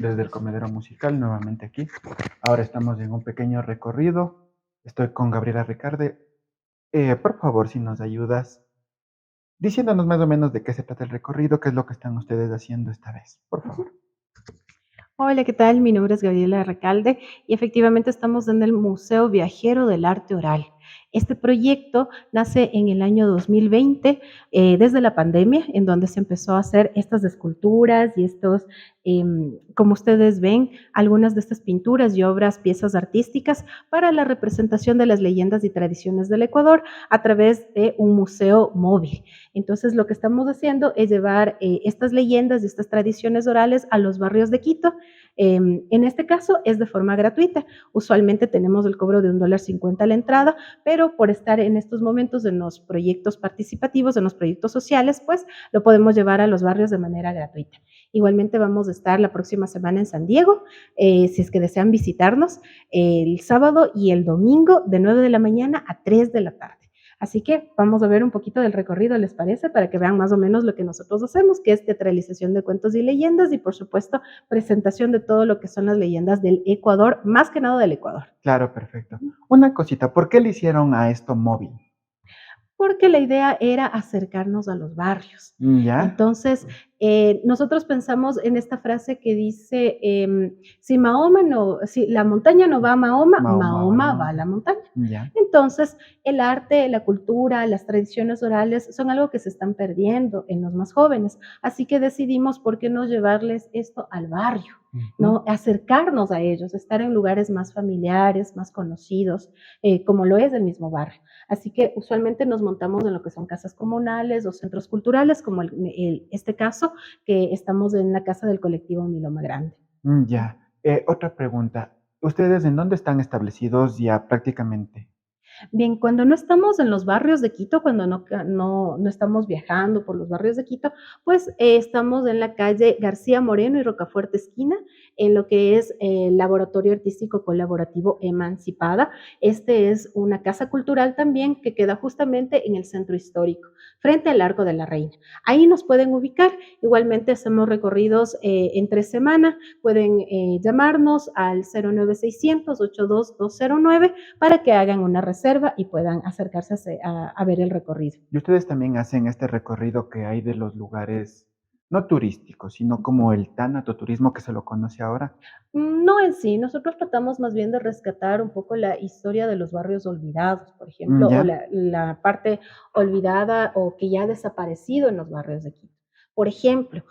desde el comedero musical, nuevamente aquí. Ahora estamos en un pequeño recorrido. Estoy con Gabriela Ricarde. Por favor, si nos ayudas, diciéndonos más o menos de qué se trata el recorrido, qué es lo que están ustedes haciendo esta vez, por favor. Hola, ¿qué tal? Mi nombre es Gabriela Recalde y efectivamente estamos en el Museo Viajero del Arte Oral. Este proyecto nace en el año 2020, desde la pandemia, en donde se empezó a hacer estas esculturas y estos, como ustedes ven, algunas de estas pinturas y obras, piezas artísticas para la representación de las leyendas y tradiciones del Ecuador a través de un museo móvil. Entonces, lo que estamos haciendo es llevar estas leyendas y estas tradiciones orales a los barrios de Quito. En este caso es de forma gratuita. Usualmente tenemos el cobro de $1.50 a la entrada, pero por estar en estos momentos en los proyectos participativos, en los proyectos sociales, pues lo podemos llevar a los barrios de manera gratuita. Igualmente vamos a estar la próxima semana en San Diego, si es que desean visitarnos, el sábado y el domingo de 9 de la mañana a 3 de la tarde. Así que vamos a ver un poquito del recorrido, ¿les parece? Para que vean más o menos lo que nosotros hacemos, que es teatralización de cuentos y leyendas y, por supuesto, presentación de todo lo que son las leyendas del Ecuador, más que nada del Ecuador. Claro, perfecto. Una cosita, ¿por qué le hicieron a esto móvil? Porque la idea era acercarnos a los barrios. ¿Ya? Entonces, nosotros pensamos en esta frase que dice, si Mahoma no, si la montaña no va a Mahoma, Mahoma va a la Mahoma va a la montaña. montaña. ¿Ya? Entonces, el arte, la cultura, las tradiciones orales son algo que se están perdiendo en los más jóvenes. Así que decidimos, ¿por qué no llevarles esto al barrio? Ujú. ¿No? Acercarnos a ellos, estar en lugares más familiares, más conocidos, como lo es el mismo barrio. Así que usualmente nos montamos en lo que son casas comunales o centros culturales, como este caso, que estamos en la casa del colectivo Miloma Grande. Ya. Otra pregunta. ¿Ustedes en dónde están establecidos ya prácticamente? Bien, cuando no estamos en los barrios de Quito, cuando no estamos viajando por los barrios de Quito, pues estamos en la calle García Moreno y Rocafuerte esquina, en lo que es el Laboratorio Artístico Colaborativo Emancipada. Este es una casa cultural también que queda justamente en el centro histórico, frente al Arco de la Reina. Ahí nos pueden ubicar. Igualmente hacemos recorridos entre semana. Pueden llamarnos al 09600 82209 para que hagan una reserva y puedan acercarse a ver el recorrido. Y ustedes también hacen este recorrido que hay de los lugares no turísticos, sino como el tanatoturismo que se lo conoce ahora. No en sí, nosotros tratamos más bien de rescatar un poco la historia de los barrios olvidados, por ejemplo, o ¿Ya? la parte olvidada o que ya ha desaparecido en los barrios de Quito. Por ejemplo,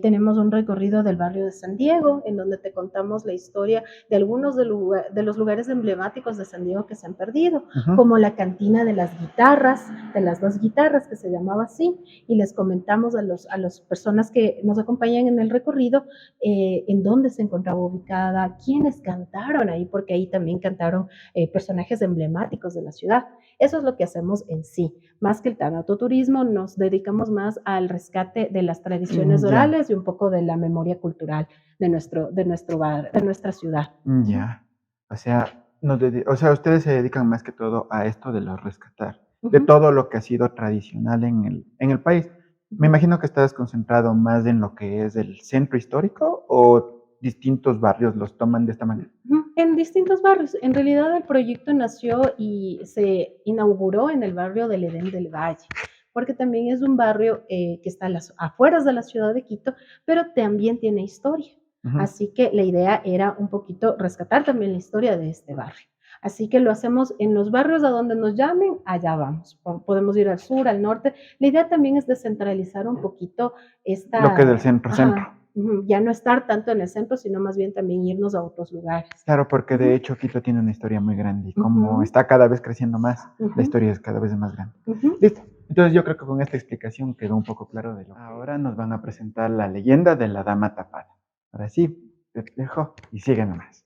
tenemos un recorrido del barrio de San Diego, en donde te contamos la historia de algunos de los lugares emblemáticos de San Diego que se han perdido, Ujú. como la cantina de las guitarras, de las dos guitarras, que se llamaba así, y les comentamos a las personas que nos acompañan en el recorrido en dónde se encontraba ubicada, quiénes cantaron ahí, porque ahí también cantaron personajes emblemáticos de la ciudad. Eso es lo que hacemos en sí. Más que el tanatoturismo, nos dedicamos más al rescate de las tradiciones Ya, orales y un poco de la memoria cultural de nuestro bar, de nuestra ciudad. ya. O sea, ustedes se dedican más que todo a esto de lo rescatar, Uh de -huh, todo lo que ha sido tradicional en el país. uh Me -huh. imagino que estás concentrado más en lo que es el centro histórico o distintos barrios los toman de esta manera. En distintos barrios. En realidad el proyecto nació y se inauguró en el barrio del Edén del Valle, porque también es un barrio que está a las afueras de la ciudad de Quito, pero también tiene historia. Ujú. Así que la idea era un poquito rescatar también la historia de este barrio. Así que lo hacemos en los barrios a donde nos llamen, allá vamos. Podemos ir al sur, al norte. La idea también es descentralizar un poquito Lo que es del esta, centro-centro. ajá, ya no estar tanto en el centro, sino más bien también irnos a otros lugares. Claro, porque de Ujú, hecho Quito tiene una historia muy grande y como ujú, está cada vez creciendo más, la ujú, historia es cada vez más grande. ujú. Listo. Entonces yo creo que con esta explicación quedó un poco claro de lo que... Ahora nos van a presentar la leyenda de la dama tapada. Ahora sí, te dejo y sigue nomás.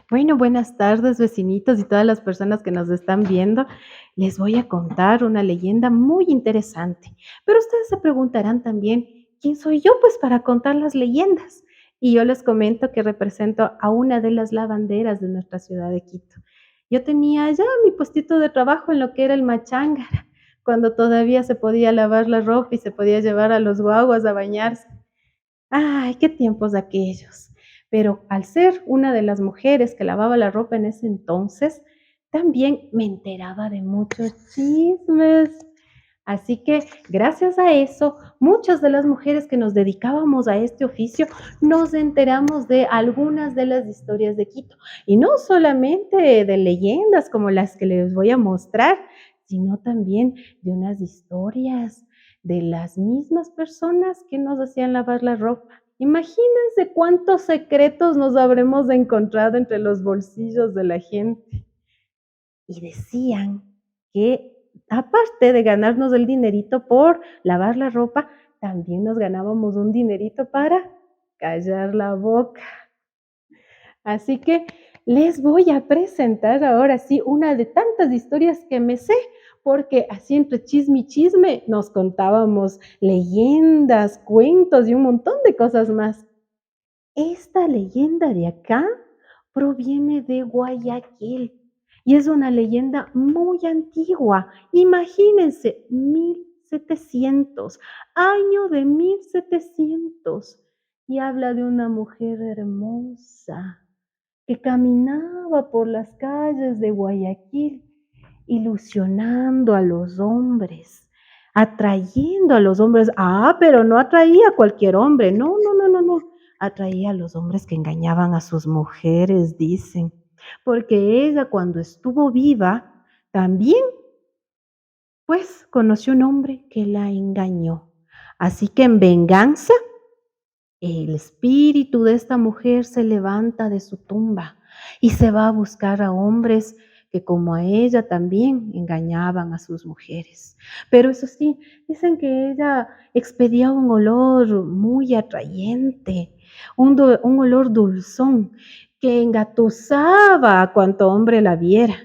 Bueno, buenas tardes, vecinitos y todas las personas que nos están viendo. Les voy a contar una leyenda muy interesante. Pero ustedes se preguntarán también, ¿quién soy yo pues para contar las leyendas? Y yo les comento que represento a una de las lavanderas de nuestra ciudad de Quito. Yo tenía ya mi puestito de trabajo en lo que era el Machángara, cuando todavía se podía lavar la ropa y se podía llevar a los guaguas a bañarse. Ay, qué tiempos aquellos. pero al ser una de las mujeres que lavaba la ropa en ese entonces, también me enteraba de muchos chismes. Así que gracias a eso, muchas de las mujeres que nos dedicábamos a este oficio nos enteramos de algunas de las historias de Quito. Y no solamente de leyendas como las que les voy a mostrar, sino también de unas historias de las mismas personas que nos hacían lavar la ropa. Imagínense cuántos secretos nos habremos encontrado entre los bolsillos de la gente. Y decían que aparte de ganarnos el dinerito por lavar la ropa, también nos ganábamos un dinerito para callar la boca. Así que les voy a presentar ahora sí una de tantas historias que me sé, porque así entre chisme y chisme nos contábamos leyendas, cuentos y un montón de cosas más. Esta leyenda de acá proviene de Guayaquil y es una leyenda muy antigua. Imagínense, 1700, año de 1700. Y habla de una mujer hermosa que caminaba por las calles de Guayaquil, ilusionando a los hombres, atrayendo a los hombres. Ah, pero no atraía a cualquier hombre, no, no, no, no, no. Atraía a los hombres que engañaban a sus mujeres, dicen, porque ella cuando estuvo viva también, pues, conoció un hombre que la engañó. Así que en venganza el espíritu de esta mujer se levanta de su tumba y se va a buscar a hombres que como a ella también engañaban a sus mujeres. Pero eso sí, dicen que ella expedía un olor muy atrayente, un olor dulzón que engatusaba a cuanto hombre la viera.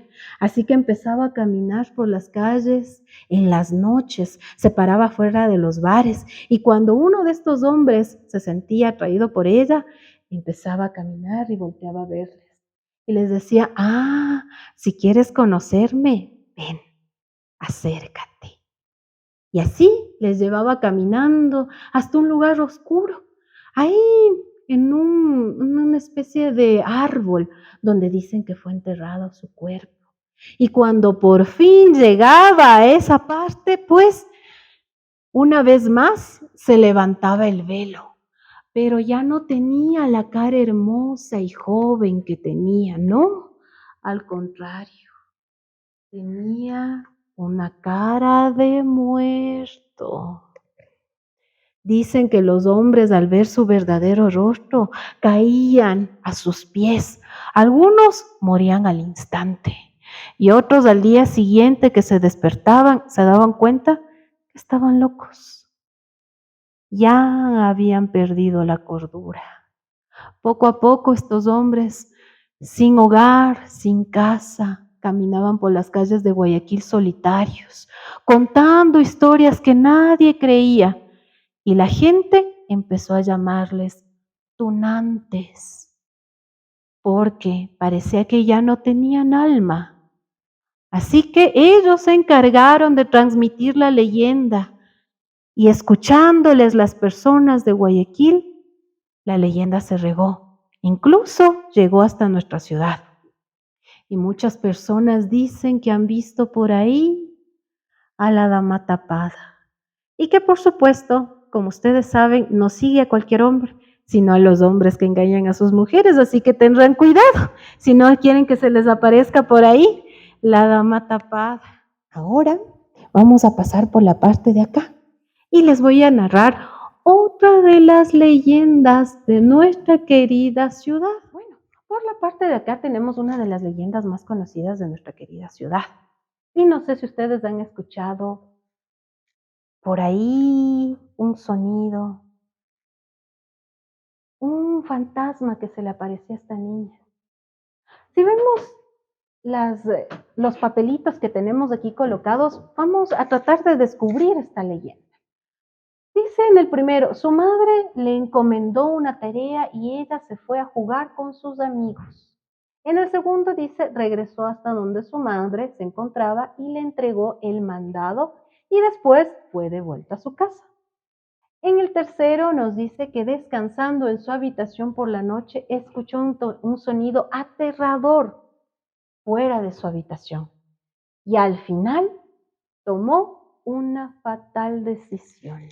Así que empezaba a caminar por las calles en las noches, se paraba fuera de los bares y cuando uno de estos hombres se sentía atraído por ella, empezaba a caminar y volteaba a verles. Y les decía, ah, si quieres conocerme, ven, acércate. Y así les llevaba caminando hasta un lugar oscuro, ahí en una especie de árbol donde dicen que fue enterrado su cuerpo. Y cuando por fin llegaba a esa parte, pues una vez más se levantaba el velo, pero ya no tenía la cara hermosa y joven que tenía, no, al contrario, tenía una cara de muerto. Dicen que los hombres al ver su verdadero rostro caían a sus pies. Algunos morían al instante y otros al día siguiente que se despertaban se daban cuenta que estaban locos. Ya habían perdido la cordura. Poco a poco estos hombres, sin hogar, sin casa, caminaban por las calles de Guayaquil solitarios, contando historias que nadie creía. Y la gente empezó a llamarles tunantes, porque parecía que ya no tenían alma. Así que ellos se encargaron de transmitir la leyenda y escuchándoles las personas de Guayaquil, la leyenda se regó, incluso llegó hasta nuestra ciudad. Y muchas personas dicen que han visto por ahí a la dama tapada. Y que por supuesto, como ustedes saben, no sigue a cualquier hombre, sino a los hombres que engañan a sus mujeres. Así que tendrán cuidado si no quieren que se les aparezca por ahí la dama tapada. Ahora vamos a pasar por la parte de acá y les voy a narrar otra de las leyendas de nuestra querida ciudad. Bueno, por la parte de acá tenemos una de las leyendas más conocidas de nuestra querida ciudad. Y no sé si ustedes han escuchado por ahí un sonido, un fantasma que se le aparecía a esta niña. Si vemos las, los papelitos que tenemos aquí colocados, vamos a tratar de descubrir esta leyenda. Dice en el primero, su madre le encomendó una tarea y ella se fue a jugar con sus amigos. En el segundo dice, regresó hasta donde su madre se encontraba y le entregó el mandado y después fue de vuelta a su casa. En el tercero nos dice que descansando en su habitación por la noche, escuchó un sonido aterrador fuera de su habitación y al final tomó una fatal decisión.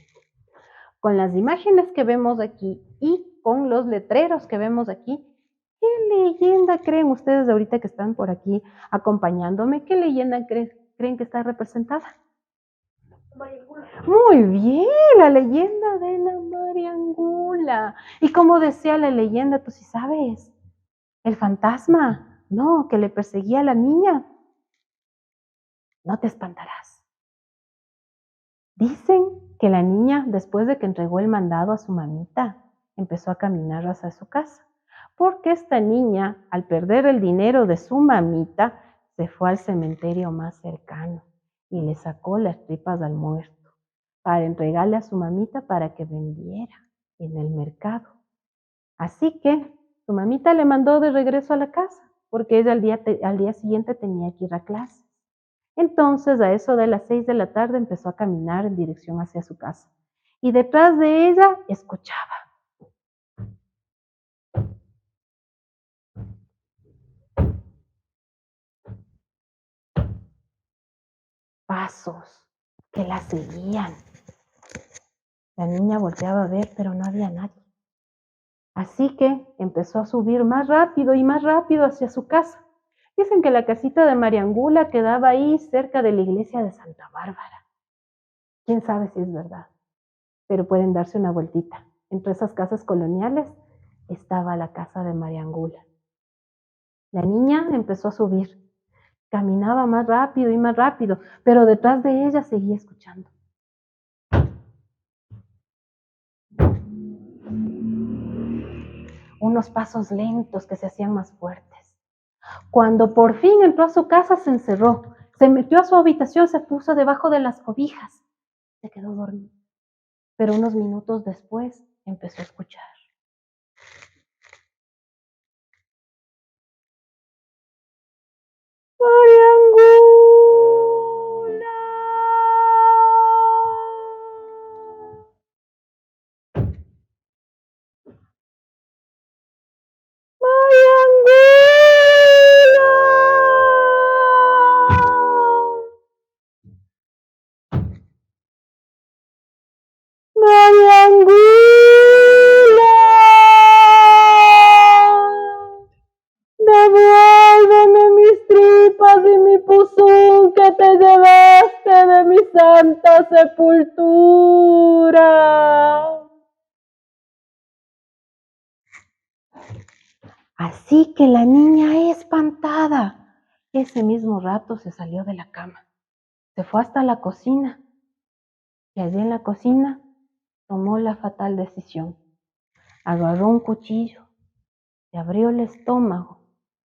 Con las imágenes que vemos aquí y con los letreros que vemos aquí, ¿qué leyenda creen ustedes ahorita que están por aquí acompañándome? ¿Qué leyenda creen que está representada? Muy bien, la leyenda de la Mariangula. Y como decía la leyenda, tú sí sabes, el fantasma, no, que le perseguía a la niña, no te espantarás. Dicen que la niña, después de que entregó el mandado a su mamita, empezó a caminar hacia su casa, porque esta niña, al perder el dinero de su mamita, se fue al cementerio más cercano y le sacó las tripas al muerto para entregarle a su mamita para que vendiera en el mercado. Así que su mamita le mandó de regreso a la casa, porque ella al día siguiente tenía que ir a clase. Entonces, a eso de las 6 de la tarde empezó a caminar en dirección hacia su casa. Y detrás de ella escuchaba pasos que la seguían. La niña volteaba a ver, pero no había nadie. Así que empezó a subir más rápido y más rápido hacia su casa. Dicen que la casita de Mariangula quedaba ahí cerca de la iglesia de Santa Bárbara. Quién sabe si es verdad, pero pueden darse una vueltita. Entre esas casas coloniales estaba la casa de Mariangula. La niña empezó a subir. Caminaba más rápido, pero detrás de ella seguía escuchando. Unos pasos lentos que se hacían más fuertes. Cuando por fin entró a su casa, se encerró. Se metió a su habitación, se puso debajo de las cobijas. Se quedó dormida. Pero unos minutos después empezó a escuchar. Mariangula. Mariangula. Mariangula. Devuélveme mis tripas y mi puzún que te llevaste de mi santa sepultura. Así que la niña, espantada, ese mismo rato se salió de la cama, se fue hasta la cocina y allí en la cocina tomó la fatal decisión. Agarró un cuchillo, se abrió el estómago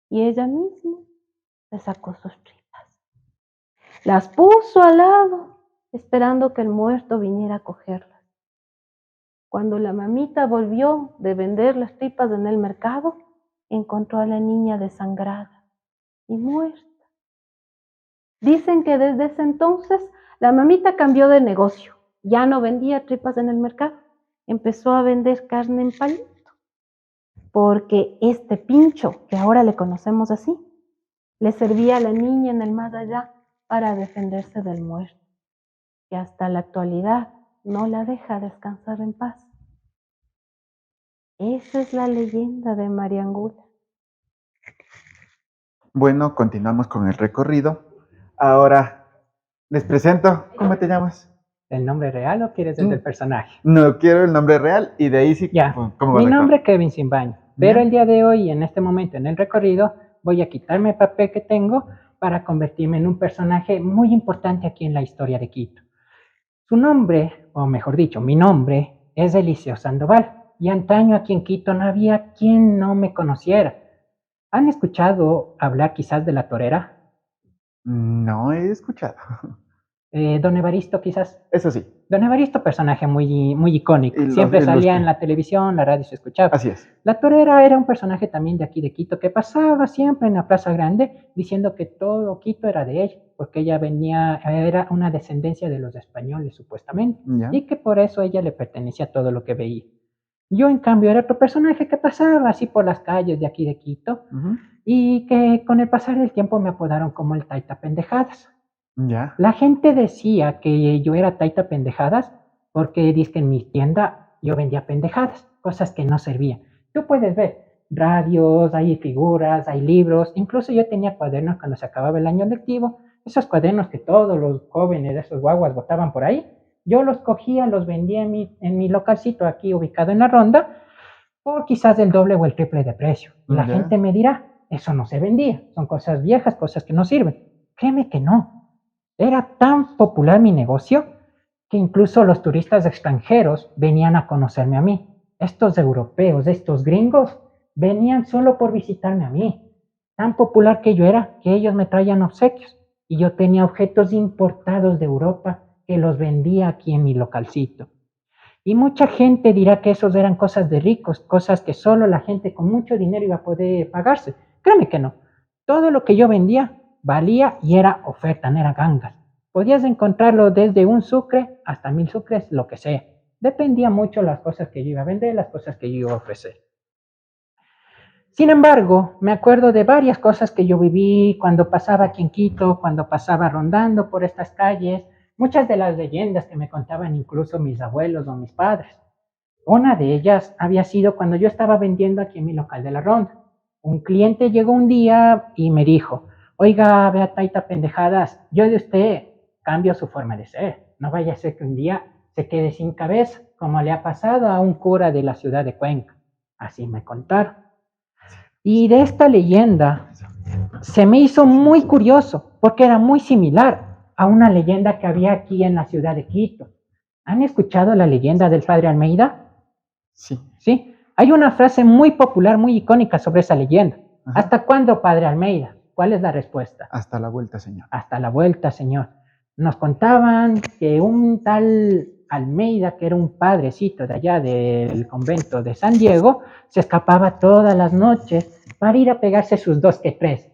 y ella misma se sacó sus tripas. Las puso al lado, esperando que el muerto viniera a cogerlas. Cuando la mamita volvió de vender las tripas en el mercado, encontró a la niña desangrada y muerta. Dicen que desde ese entonces la mamita cambió de negocio. Ya no vendía tripas en el mercado, empezó a vender carne en palito, porque este pincho, que ahora le conocemos así, le servía a la niña en el más allá para defenderse del muerto, que hasta la actualidad no la deja descansar en paz. Esa es la leyenda de Mariangula. Bueno, continuamos con el recorrido. Ahora les presento, ¿cómo te llamas? ¿El nombre real o quieres el del personaje? No quiero el nombre real y de ahí sí, Ya, ¿cómo mi vas a nombre actuar? es Kevin Simbaño, pero ¿Ya? el día de hoy, en este momento, en el recorrido, voy a quitarme el papel que tengo para convertirme en un personaje muy importante aquí en la historia de Quito. Su nombre, o mejor dicho, mi nombre, es Eliseo Sandoval, y antaño aquí en Quito no había quien no me conociera. ¿Han escuchado hablar quizás de la torera? No he escuchado. Don Evaristo quizás. Eso sí, Don Evaristo, personaje muy, muy icónico. y Siempre salía en ilustre. la televisión, la radio se escuchaba. Así es. La torera era un personaje también de aquí de Quito que pasaba siempre en la Plaza Grande diciendo que todo Quito era de ella, porque ella venía, era una descendencia de los españoles supuestamente, Ya. y que por eso ella le pertenecía a todo lo que veía. Yo en cambio era otro personaje que pasaba así por las calles de aquí de Quito Ujú. y que con el pasar del tiempo me apodaron como el Taita Pendejadas. Ya. La gente decía que yo era Taita Pendejadas porque dice que en mi tienda yo vendía pendejadas, cosas que no servían. Tú puedes ver radios, hay figuras, hay libros, incluso yo tenía cuadernos cuando se acababa el año lectivo, esos cuadernos que todos los jóvenes de esos guaguas botaban por ahí, yo los cogía, los vendía en mi localcito aquí ubicado en la Ronda por quizás el doble o el triple de precio. Y la Ya. gente me dirá, eso no se vendía, son cosas viejas, cosas que no sirven. Créeme que no. Era tan popular mi negocio que incluso los turistas extranjeros venían a conocerme a mí. Estos europeos, estos gringos, venían solo por visitarme a mí. Tan popular que yo era que ellos me traían obsequios y yo tenía objetos importados de Europa que los vendía aquí en mi localcito. Y mucha gente dirá que esos eran cosas de ricos, cosas que solo la gente con mucho dinero iba a poder pagarse. Créeme que no. Todo lo que yo vendía valía y era oferta, no era gangas. Podías encontrarlo desde un sucre hasta 1000 sucres, lo que sea. Dependía mucho las cosas que yo iba a vender, las cosas que yo iba a ofrecer. Sin embargo, me acuerdo de varias cosas que yo viví cuando pasaba aquí en Quito, cuando pasaba rondando por estas calles, muchas de las leyendas que me contaban incluso mis abuelos o mis padres. Una de ellas había sido cuando yo estaba vendiendo aquí en mi local de la Ronda. Un cliente llegó un día y me dijo, oiga, vea Taita Pendejadas, yo de usted cambio su forma de ser. No vaya a ser que un día se quede sin cabeza, como le ha pasado a un cura de la ciudad de Cuenca. Así me contaron. Y de esta leyenda se me hizo muy curioso porque era muy similar a una leyenda que había aquí en la ciudad de Quito. ¿Han escuchado la leyenda del padre Almeida? Sí. ¿Sí? Hay una frase muy popular, muy icónica sobre esa leyenda. Ajá. ¿Hasta cuándo, padre Almeida? ¿Cuál es la respuesta? Hasta la vuelta, señor. Hasta la vuelta, señor. Nos contaban que un tal Almeida, que era un padrecito de allá del convento de San Diego, se escapaba todas las noches para ir a pegarse sus dos que tres.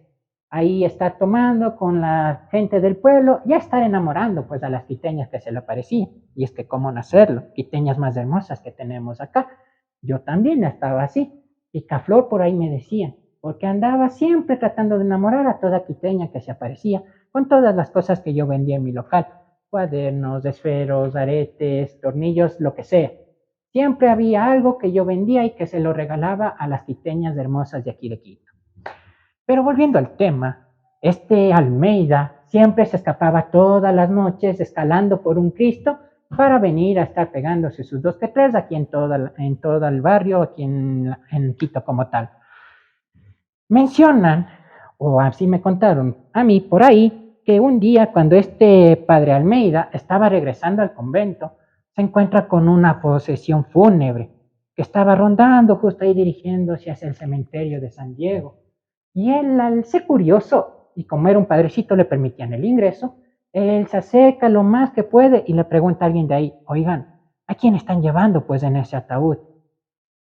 Ahí estar tomando con la gente del pueblo y a estar enamorando pues a las quiteñas que se le aparecían. Y es que cómo no hacerlo, quiteñas más hermosas que tenemos acá. Yo también estaba así. Picaflor por ahí me decían, porque andaba siempre tratando de enamorar a toda quiteña que se aparecía con todas las cosas que yo vendía en mi local, cuadernos, esferos, aretes, tornillos, lo que sea. Siempre había algo que yo vendía y que se lo regalaba a las quiteñas hermosas de aquí de Quito. Pero volviendo al tema, este Almeida siempre se escapaba todas las noches escalando por un Cristo para venir a estar pegándose sus dos que tres aquí en todo el barrio, aquí en Quito como tal. Mencionan, o así me contaron a mí por ahí, que un día cuando este padre Almeida estaba regresando al convento, se encuentra con una posesión fúnebre que estaba rondando justo ahí dirigiéndose hacia el cementerio de San Diego. Y él, al ser curioso, y como era un padrecito, le permitían el ingreso, él se acerca lo más que puede y le pregunta a alguien de ahí, oigan, ¿a quién están llevando pues en ese ataúd?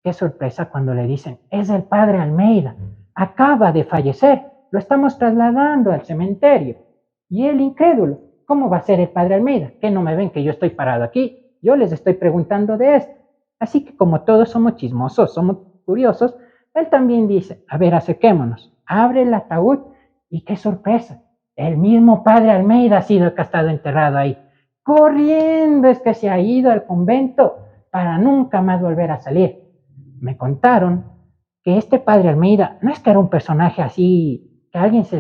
Qué sorpresa cuando le dicen, es el padre Almeida, acaba de fallecer, lo estamos trasladando al cementerio. Y él incrédulo, ¿cómo va a ser el padre Almeida? ¿Que no me ven que yo estoy parado aquí? Yo les estoy preguntando de esto. Así que como todos somos chismosos, somos curiosos, él también dice, a ver, acerquémonos, abre el ataúd y qué sorpresa, el mismo padre Almeida ha sido el que ha estado enterrado ahí. Corriendo es que se ha ido al convento para nunca más volver a salir. Me contaron que este padre Almeida no es que era un personaje así que alguien se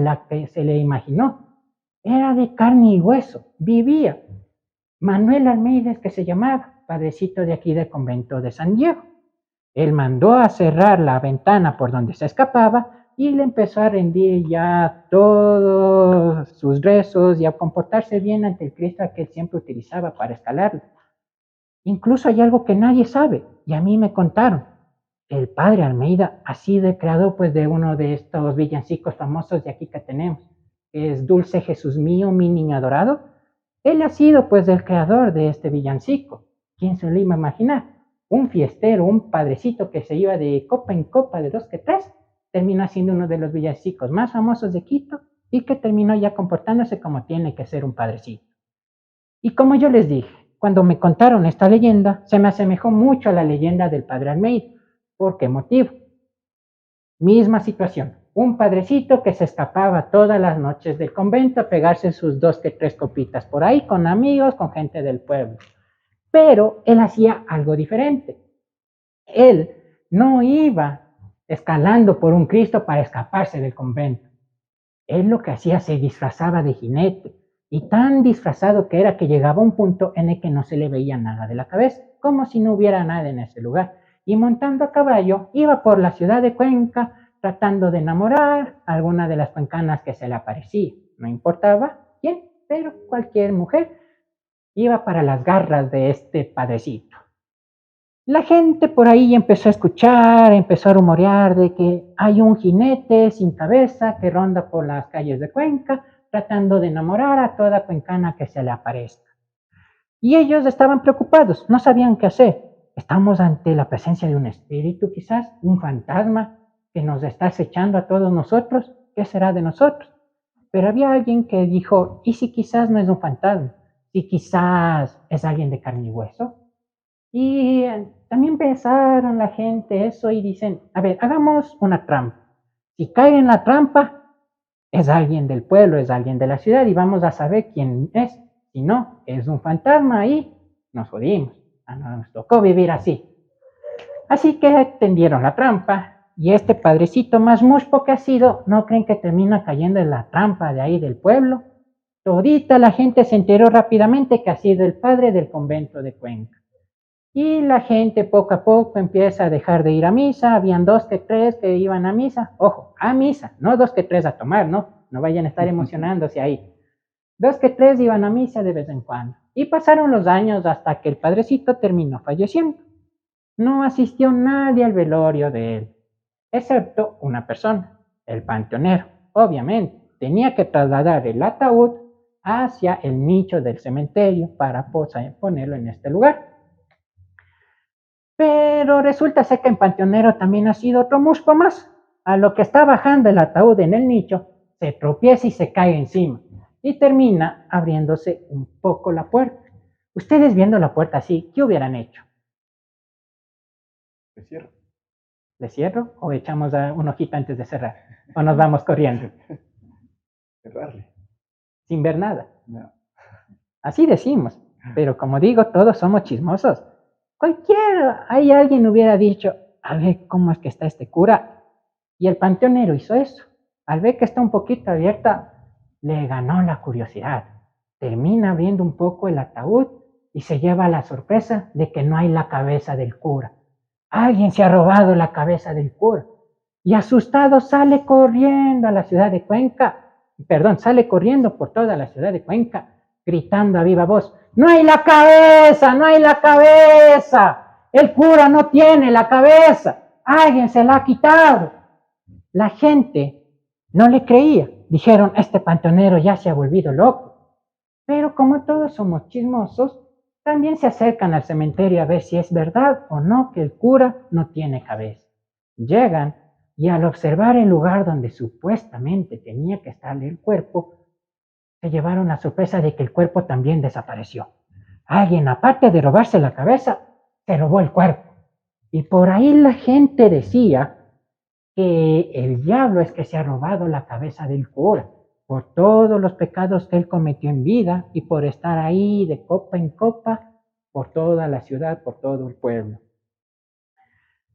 le imaginó, era de carne y hueso, vivía. Manuel Almeida es que se llamaba, padrecito de aquí del convento de San Diego. Él mandó a cerrar la ventana por donde se escapaba y le empezó a rendir ya todos sus rezos y a comportarse bien ante el Cristo que él siempre utilizaba para escalarlo. Incluso hay algo que nadie sabe y a mí me contaron. El padre Almeida ha sido el creador pues de uno de estos villancicos famosos de aquí que tenemos, que es Dulce Jesús mío, mi niño adorado. Él ha sido pues el creador de este villancico. ¿Quién se lo iba a imaginar? Un fiestero, un padrecito que se iba de copa en copa, de dos que tres, terminó siendo uno de los villancicos más famosos de Quito y que terminó ya comportándose como tiene que ser un padrecito. Y como yo les dije, cuando me contaron esta leyenda, se me asemejó mucho a la leyenda del padre Almeida. ¿Por qué motivo? Misma situación. Un padrecito que se escapaba todas las noches del convento a pegarse sus dos que tres copitas por ahí con amigos, con gente del pueblo. Pero él hacía algo diferente. Él no iba escalando por un Cristo para escaparse del convento. Él lo que hacía se disfrazaba de jinete y tan disfrazado que era que llegaba a un punto en el que no se le veía nada de la cabeza, como si no hubiera nada en ese lugar. Y montando a caballo iba por la ciudad de Cuenca tratando de enamorar a alguna de las cuencanas que se le aparecía. No importaba quién, pero cualquier mujer iba para las garras de este padrecito. La gente por ahí empezó a escuchar, empezó a rumorear de que hay un jinete sin cabeza que ronda por las calles de Cuenca tratando de enamorar a toda cuencana que se le aparezca. Y ellos estaban preocupados, no sabían qué hacer. Estamos ante la presencia de un espíritu, quizás un fantasma que nos está acechando a todos nosotros. ¿Qué será de nosotros? Pero había alguien que dijo, ¿y si quizás no es un fantasma? ¿Si quizás es alguien de carne y hueso? Y también pensaron la gente eso y dicen, a ver, hagamos una trampa. Si cae en la trampa, es alguien del pueblo, es alguien de la ciudad y vamos a saber quién es. Si no, es un fantasma y nos jodimos. Nos tocó vivir así. Así que tendieron la trampa y este padrecito más muspo que ha sido, ¿no creen que termina cayendo en la trampa de ahí del pueblo? Todita la gente se enteró rápidamente que ha sido el padre del convento de Cuenca. Y la gente poco a poco empieza a dejar de ir a misa. Habían dos que tres que iban a misa. Ojo, a misa, no dos que tres a tomar, ¿no? No vayan a estar emocionándose ahí. Dos que tres iban a misa de vez en cuando. Y pasaron los años hasta que el padrecito terminó falleciendo. No asistió nadie al velorio de él, excepto una persona, el panteonero. Obviamente, tenía que trasladar el ataúd hacia el nicho del cementerio para ponerlo en este lugar. Pero resulta ser que en Panteonero también ha sido otro musco más. A lo que está bajando el ataúd en el nicho, se tropieza y se cae encima. Y termina abriéndose un poco la puerta. Ustedes viendo la puerta así, ¿qué hubieran hecho? ¿Le cierro? ¿Le cierro o echamos un ojito antes de cerrar? ¿O nos vamos corriendo? Cerrarle. Sin ver nada. No. Así decimos. Pero como digo, todos somos chismosos. Hay alguien hubiera dicho, a ver cómo es que está este cura. Y el panteonero hizo eso. Al ver que está un poquito abierta, le ganó la curiosidad. Termina abriendo un poco el ataúd y se lleva la sorpresa de que no hay la cabeza del cura. Alguien se ha robado la cabeza del cura. Y asustado sale corriendo a la ciudad de Cuenca. Perdón, sale corriendo por toda la ciudad de Cuenca, gritando a viva voz, ¡no hay la cabeza! ¡No hay la cabeza! El cura no tiene la cabeza. Alguien se la ha quitado. La gente no le creía. Dijeron, este panteonero ya se ha volvido loco. Pero como todos somos chismosos, también se acercan al cementerio a ver si es verdad o no que el cura no tiene cabeza. Llegan y al observar el lugar donde supuestamente tenía que estar el cuerpo, se llevaron la sorpresa de que el cuerpo también desapareció. Alguien, aparte de robarse la cabeza, se robó el cuerpo. Y por ahí la gente decía que el diablo es que se ha robado la cabeza del cura por todos los pecados que él cometió en vida y por estar ahí de copa en copa por toda la ciudad, por todo el pueblo.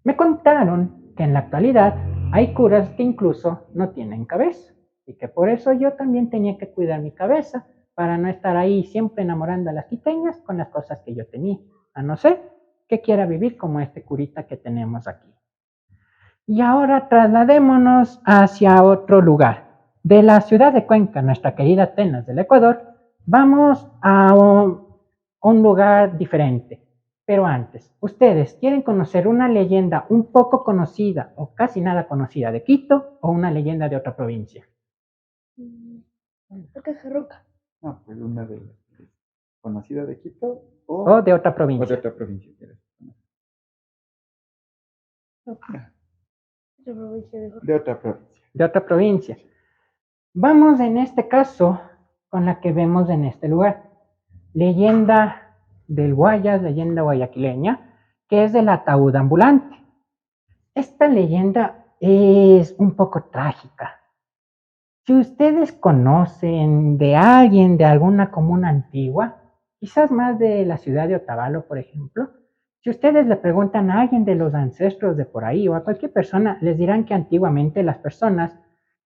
Me contaron que en la actualidad hay curas que incluso no tienen cabeza y que por eso yo también tenía que cuidar mi cabeza para no estar ahí siempre enamorando a las quiteñas con las cosas que yo tenía, a no ser que quiera vivir como este curita que tenemos aquí. Y ahora trasladémonos hacia otro lugar. De la ciudad de Cuenca, nuestra querida Atenas del Ecuador, vamos a un lugar diferente. Pero antes, ¿ustedes quieren conocer una leyenda un poco conocida o casi nada conocida de Quito o una leyenda de otra provincia? Roca Jarroca. No, pues una de las tres. conocida de Quito O de otra o de provincia. otra provincia. ¿Quieres? De otra provincia. De otra provincia. Vamos en este caso con la que vemos en este lugar. Leyenda del Guayas, leyenda guayaquileña, que es del ataúd ambulante. Esta leyenda es un poco trágica. Si ustedes conocen de alguien de alguna comuna antigua, quizás más de la ciudad de Otavalo, por ejemplo, si ustedes le preguntan a alguien de los ancestros de por ahí o a cualquier persona, les dirán que antiguamente las personas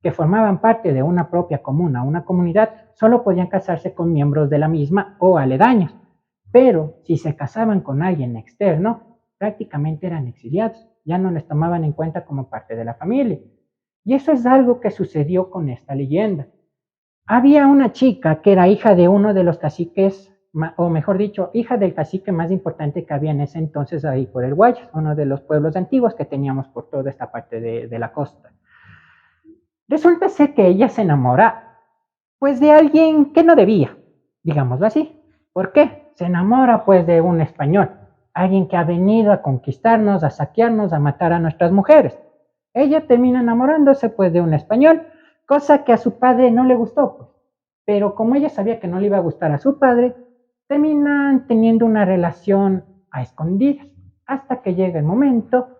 que formaban parte de una propia comuna, una comunidad, solo podían casarse con miembros de la misma o aledaños. Pero si se casaban con alguien externo, prácticamente eran exiliados, ya no les tomaban en cuenta como parte de la familia. Y eso es algo que sucedió con esta leyenda. Había una chica que era hija de uno de los caciques, o mejor dicho, hija del cacique más importante que había en ese entonces ahí por el Guayas, uno de los pueblos antiguos que teníamos por toda esta parte de la costa. Resulta ser que ella se enamora, pues, de alguien que no debía, digámoslo así. ¿Por qué? Se enamora, pues, de un español, alguien que ha venido a conquistarnos, a saquearnos, a matar a nuestras mujeres. Ella termina enamorándose, pues, de un español, cosa que a su padre no le gustó, pues. Pero como ella sabía que no le iba a gustar a su padre, terminan teniendo una relación a escondidas, hasta que llega el momento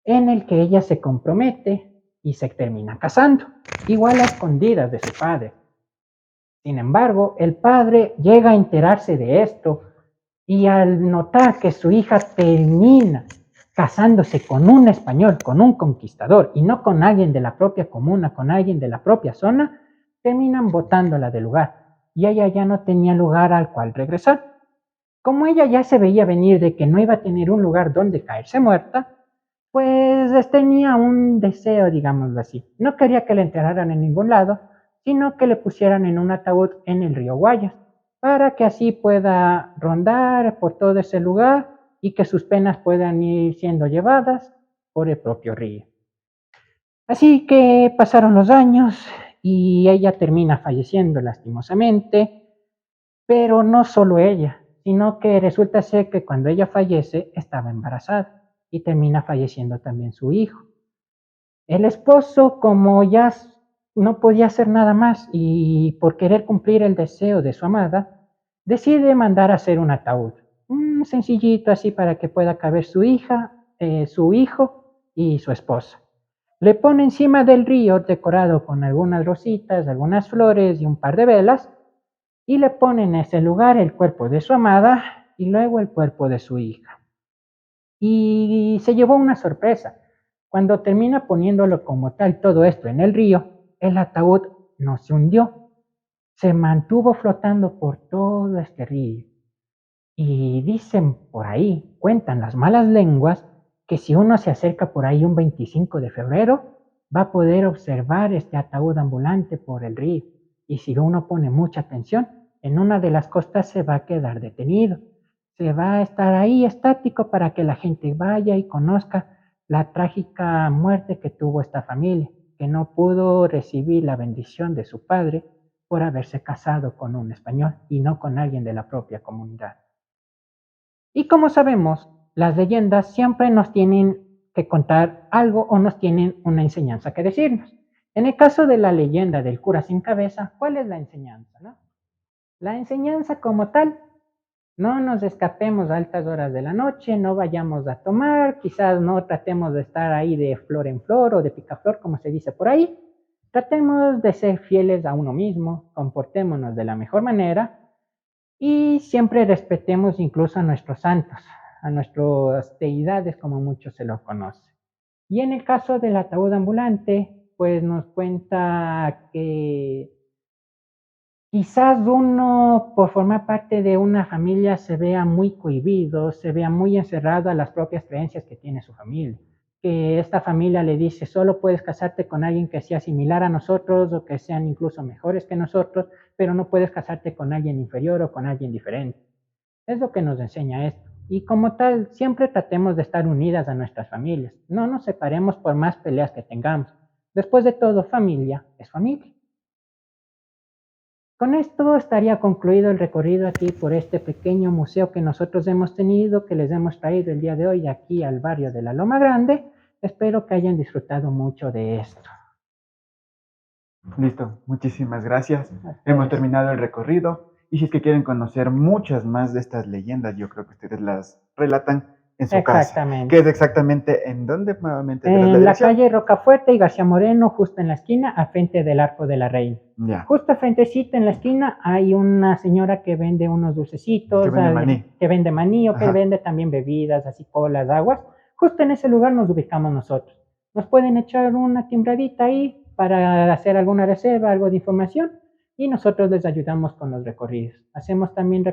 en el que ella se compromete y se termina casando, igual a escondidas de su padre. Sin embargo, el padre llega a enterarse de esto y al notar que su hija termina casándose con un español, con un conquistador y no con alguien de la propia comuna, con alguien de la propia zona, terminan botándola del lugar y ella ya no tenía lugar al cual regresar. Como ella ya se veía venir de que no iba a tener un lugar donde caerse muerta, pues tenía un deseo, digámoslo así. No quería que la enterraran en ningún lado, sino que le pusieran en un ataúd en el río Guayas, para que así pueda rondar por todo ese lugar y que sus penas puedan ir siendo llevadas por el propio río. Así que pasaron los años y ella termina falleciendo lastimosamente, pero no solo ella, sino que resulta ser que cuando ella fallece estaba embarazada y termina falleciendo también su hijo. El esposo, como ya no podía hacer nada más y por querer cumplir el deseo de su amada, decide mandar a hacer un ataúd, un sencillito así para que pueda caber su hija, su hijo y su esposa. Le pone encima del río decorado con algunas rositas, algunas flores y un par de velas y le pone en ese lugar el cuerpo de su amada y luego el cuerpo de su hija. Y se llevó una sorpresa. Cuando termina poniéndolo como tal todo esto en el río, el ataúd no se hundió, se mantuvo flotando por todo este río. Y dicen por ahí, cuentan las malas lenguas, que si uno se acerca por ahí un 25 de febrero, va a poder observar este ataúd ambulante por el río. Y si uno pone mucha atención, en una de las costas se va a quedar detenido. Se va a estar ahí estático para que la gente vaya y conozca la trágica muerte que tuvo esta familia, que no pudo recibir la bendición de su padre por haberse casado con un español y no con alguien de la propia comunidad. Y como sabemos, las leyendas siempre nos tienen que contar algo o nos tienen una enseñanza que decirnos. En el caso de la leyenda del cura sin cabeza, ¿cuál es la enseñanza? ¿No? La enseñanza como tal, no nos escapemos a altas horas de la noche, no vayamos a tomar, quizás no tratemos de estar ahí de flor en flor o de picaflor, como se dice por ahí. Tratemos de ser fieles a uno mismo, comportémonos de la mejor manera y siempre respetemos incluso a nuestros santos, a nuestras deidades como muchos se lo conocen. Y en el caso del ataúd ambulante, pues nos cuenta que quizás uno, por formar parte de una familia, se vea muy cohibido, se vea muy encerrado a las propias creencias que tiene su familia. Que esta familia le dice, solo puedes casarte con alguien que sea similar a nosotros o que sean incluso mejores que nosotros, pero no puedes casarte con alguien inferior o con alguien diferente. Es lo que nos enseña esto. Y como tal, siempre tratemos de estar unidas a nuestras familias. No nos separemos por más peleas que tengamos. Después de todo, familia es familia. Con esto estaría concluido el recorrido aquí por este pequeño museo que nosotros hemos tenido, que les hemos traído el día de hoy aquí al barrio de la Loma Grande. Espero que hayan disfrutado mucho de esto. Listo, muchísimas gracias. A Hemos ustedes. terminado el recorrido y si es que quieren conocer muchas más de estas leyendas, yo creo que ustedes las relatan en su casa, que Exactamente. es exactamente en donde nuevamente verás la En la dirección. calle Rocafuerte y García Moreno, justo en la esquina, al frente del Arco de la Reina. Ya, Justo al frentecito en la esquina hay una señora que vende unos que dulcecitos, vende maní. que vende maní o que Ajá. vende también bebidas, así colas, aguas. Justo en ese lugar nos ubicamos nosotros. Nos pueden echar una timbradita ahí para hacer alguna reserva, algo de información y nosotros les ayudamos con los recorridos. Hacemos también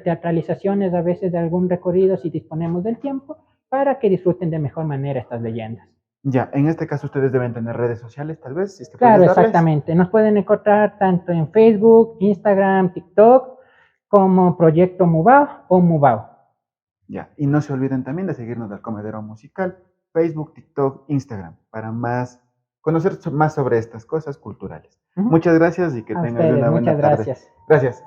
teatralizaciones a veces de algún recorrido si disponemos del tiempo para que disfruten de mejor manera estas leyendas. Ya, en este caso ustedes deben tener redes sociales, tal vez, si es que Claro, puedes darles. exactamente. Nos pueden encontrar tanto en Facebook, Instagram, TikTok, como Proyecto Mubao o Mubao. Ya, y no se olviden también de seguirnos del Comedero Musical, Facebook, TikTok, Instagram, para más conocer más sobre estas cosas culturales. Ujú. Muchas gracias y que A tengas ustedes, una muchas buena tarde. gracias. Gracias.